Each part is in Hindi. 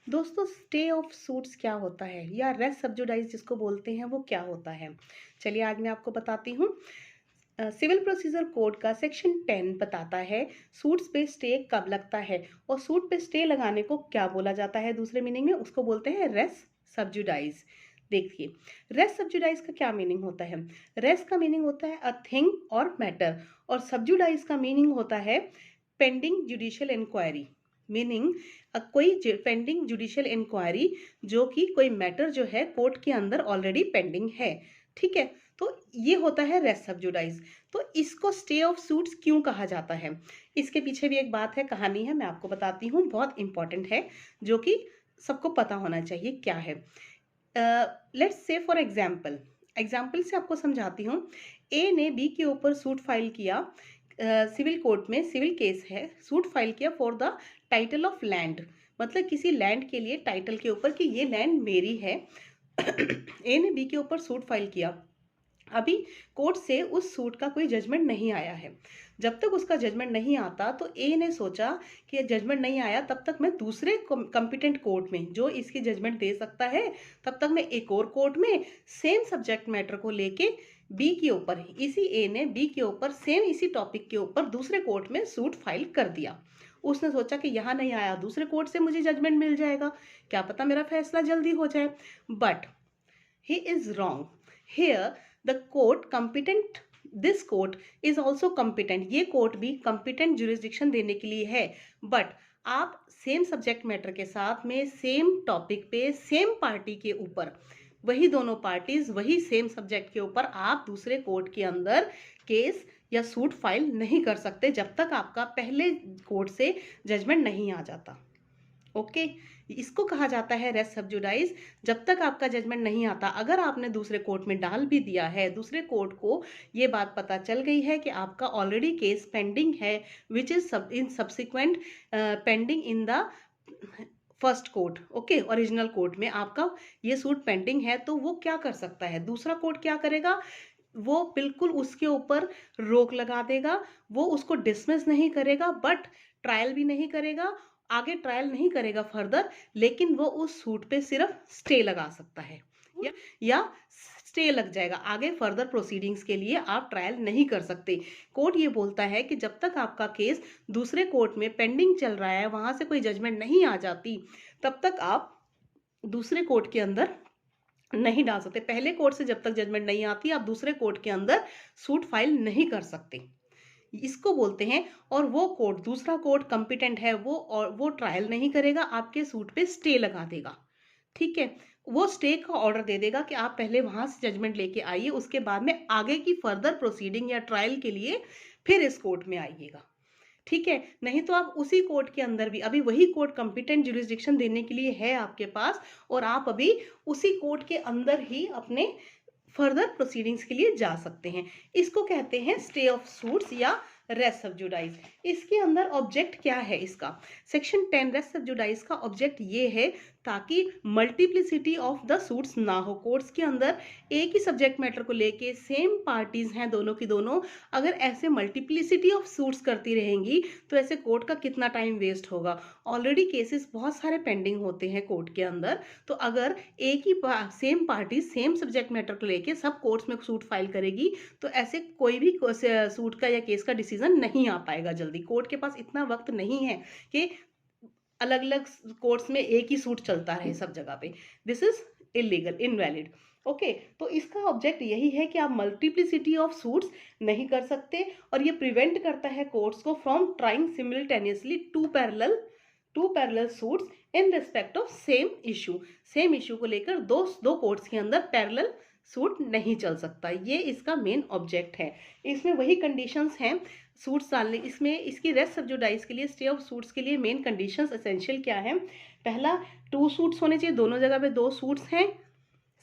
दोस्तों, स्टे ऑफ सूट्स क्या होता है या रेस सब्जुडाइज जिसको बोलते हैं वो क्या होता है? चलिए आज मैं आपको बताती हूँ। सिविल प्रोसीजर कोड का सेक्शन 10 बताता है सूट्स पे स्टे कब लगता है और सूट पे स्टे लगाने को क्या बोला जाता है। दूसरे मीनिंग में उसको बोलते हैं रेस सब्जुडाइज। देखिए, रेस सब्जुडाइज का क्या मीनिंग होता है। रेस का मीनिंग होता है अ थिंग और मैटर, और सब्जुडाइज का मीनिंग होता है पेंडिंग जुडिशियल इंक्वायरी। मीनिंग कोई पेंडिंग जुडिशियल इंक्वायरी, जो कि कोई मैटर जो है कोर्ट के अंदर ऑलरेडी पेंडिंग है। ठीक है, तो ये होता है रेस सब्जुडाइज। तो इसको स्टे ऑफ सूट्स क्यों कहा जाता है, इसके पीछे भी एक बात है, कहानी है, मैं आपको बताती हूँ, बहुत इंपॉर्टेंट है, जो कि सबको पता होना चाहिए क्या है। Let's say for example, example से आपको समझाती हूँ। ए ने बी के ऊपर सूट फाइल किया, सिविल कोर्ट में सिविल केस है, सूट फाइल किया for the title of land, मतलब किसी लैंड के लिए टाइटल के ऊपर कि ये लैंड मेरी है। ए ने बी के ऊपर सूट फाइल किया। अभी कोर्ट से उस सूट का कोई जजमेंट नहीं आया है। जब तक उसका जजमेंट नहीं आता तो ए ने सोचा कि जजमेंट नहीं आया तब तक मैं दूसरे कॉम्पिटेंट कोर्ट में जो इसकी जजमेंट दे सकता है, तब तक मैं एक और कोर्ट में सेम सब्जेक्ट मैटर को लेके बी के ऊपर, इसी ए ने बी के ऊपर सेम इसी टॉपिक के ऊपर दूसरे कोर्ट में सूट फाइल कर दिया। उसने सोचा कि यहाँ नहीं आया, दूसरे कोर्ट से मुझे जजमेंट मिल जाएगा, क्या पता मेरा फैसला जल्दी हो जाए। But he is wrong. Here the court competent, this court is also competent, ये कोर्ट भी competent jurisdiction देने के लिए है। बट आप सेम सब्जेक्ट मैटर के साथ में सेम टॉपिक पे सेम पार्टी के ऊपर, वही दोनों पार्टीज वही सेम सब्जेक्ट के ऊपर आप दूसरे कोर्ट के अंदर केस या सूट फाइल नहीं कर सकते जब तक आपका पहले कोर्ट से जजमेंट नहीं आ जाता। ओके, इसको कहा जाता है रेस सब्जुडाइज। जब तक आपका जजमेंट नहीं आता, अगर आपने दूसरे कोर्ट में डाल भी दिया है, दूसरे कोर्ट को ये बात पता चल गई है कि आपका ऑलरेडी केस पेंडिंग है, which is in subsequent pending in the first court, okay, original court में आपका ये सूट पेंडिंग है, तो वो क्या कर सकता है, दूसरा कोर्ट क्या करेगा, वो बिल्कुल उसके ऊपर रोक लगा देगा, वो उसको डिसमिस नहीं करेगा, बट ट्रायल भी नहीं करेगा, आगे ट्रायल नहीं करेगा फर्दर, लेकिन वो उस सूट पे सिर्फ स्टे लगा सकता है, या स्टे लग जाएगा, आगे फर्दर प्रोसीडिंग्स के लिए आप ट्रायल नहीं कर सकते। कोर्ट ये बोलता है कि जब तक आपका केस दूसरे कोर्ट में पेंडिंग चल रहा है, वहां से कोई जजमेंट नहीं आ जाती, तब तक आप दूसरे कोर्ट के अंदर नहीं डाल सकते। पहले कोर्ट से जब तक जजमेंट नहीं आती, आप दूसरे कोर्ट के अंदर सूट फाइल नहीं कर सकते, इसको बोलते हैं। और वो कोर्ट, दूसरा कोर्ट कॉम्पिटेंट है वो, और वो ट्रायल नहीं करेगा, आपके सूट पे स्टे लगा देगा। ठीक है, वो स्टे का ऑर्डर दे देगा कि आप पहले वहां से जजमेंट लेके आइए, उसके बाद में आगे की फर्दर प्रोसीडिंग या ट्रायल के लिए फिर इस कोर्ट में आइएगा। ठीक है, नहीं तो आप उसी कोर्ट के अंदर भी, अभी वही कोर्ट कॉम्पिटेंट जुरिस्डिक्शन देने के लिए है आपके पास, और आप अभी उसी कोर्ट के अंदर ही अपने फर्दर प्रोसीडिंग्स के लिए जा सकते हैं। इसको कहते हैं स्टे ऑफ सूट्स या रेस सब्जुडाइज। इसके अंदर ऑब्जेक्ट क्या है इसका, सेक्शन 10 रेस सब्जुडाइज का ऑब्जेक्ट ये है ताकि मल्टीप्लिसिटी ऑफ द सूट्स ना हो। कोर्ट्स के अंदर एक ही सब्जेक्ट मैटर को लेके सेम पार्टीज हैं दोनों की दोनों, अगर ऐसे मल्टीप्लिसिटी ऑफ सूट्स करती रहेंगी तो ऐसे कोर्ट का कितना टाइम वेस्ट होगा। ऑलरेडी केसेस बहुत सारे पेंडिंग होते हैं कोर्ट के अंदर, तो अगर एक ही same party same subject matter को लेके सब कोर्ट्स में सूट फाइल करेगी तो ऐसे कोई भी सूट का या केस का डिसीजन नहीं आ पाएगा जल्दी। कोर्ट के पास इतना वक्त नहीं है कि अलग अलग कोर्ट्स में एक ही सूट चलता रहे सब जगह पे, this is illegal, invalid. Okay, तो इसका ऑब्जेक्ट यही है कि आप मल्टीप्लिसिटी ऑफ सूट्स नहीं कर सकते, और ये प्रिवेंट करता है कोर्ट्स को from trying simultaneously to parallel suits in respect of same issue. Same issue को लेकर दो कोर्ट्स के अंदर पैरेलल सूट नहीं चल सकता, ये इसका मेन ऑब्जेक्ट है। इसमें वही कंडीशंस हैं सूट्स डालने, इसमें इसकी रेस्ट सब्जुडाइज के लिए, स्टे ऑफ सूट्स के लिए मेन कंडीशंस एसेंशियल क्या है। पहला, 2 सूट्स होने चाहिए, दोनों जगह पे 2 सूट्स हैं,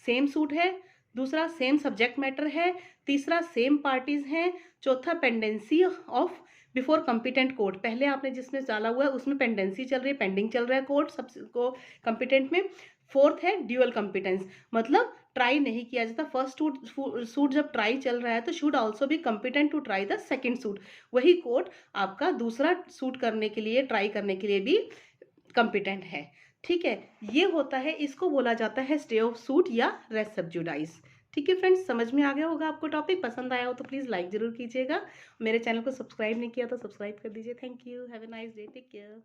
सेम सूट है। दूसरा, सेम सब्जेक्ट मैटर है। तीसरा, सेम पार्टीज हैं। चौथा, pendency of before competent court, पहले आपने जिसमें डाला हुआ है उसमें पेंडेंसी चल रही है, पेंडिंग चल रहा है कोर्ट सबको कॉम्पिटेंट में। फोर्थ है ड्यूअल कॉम्पिटेंस, मतलब ट्राई नहीं किया जाता, फर्स्ट सूट जब ट्राई चल रहा है तो should also be competent to try the second suit, वही कोर्ट आपका दूसरा सूट करने के लिए, ट्राई करने के लिए भी कॉम्पिटेंट है। ठीक है, ये होता है, इसको बोला जाता है स्टे ऑफ सूट या रेस सब्जुडाइज। ठीक है फ्रेंड्स, समझ में आ गया होगा आपको टॉपिक। पसंद आया हो तो प्लीज़ लाइक ज़रूर कीजिएगा। मेरे चैनल को सब्सक्राइब नहीं किया तो सब्सक्राइब कर दीजिए। Thank you, have a nice day, take care.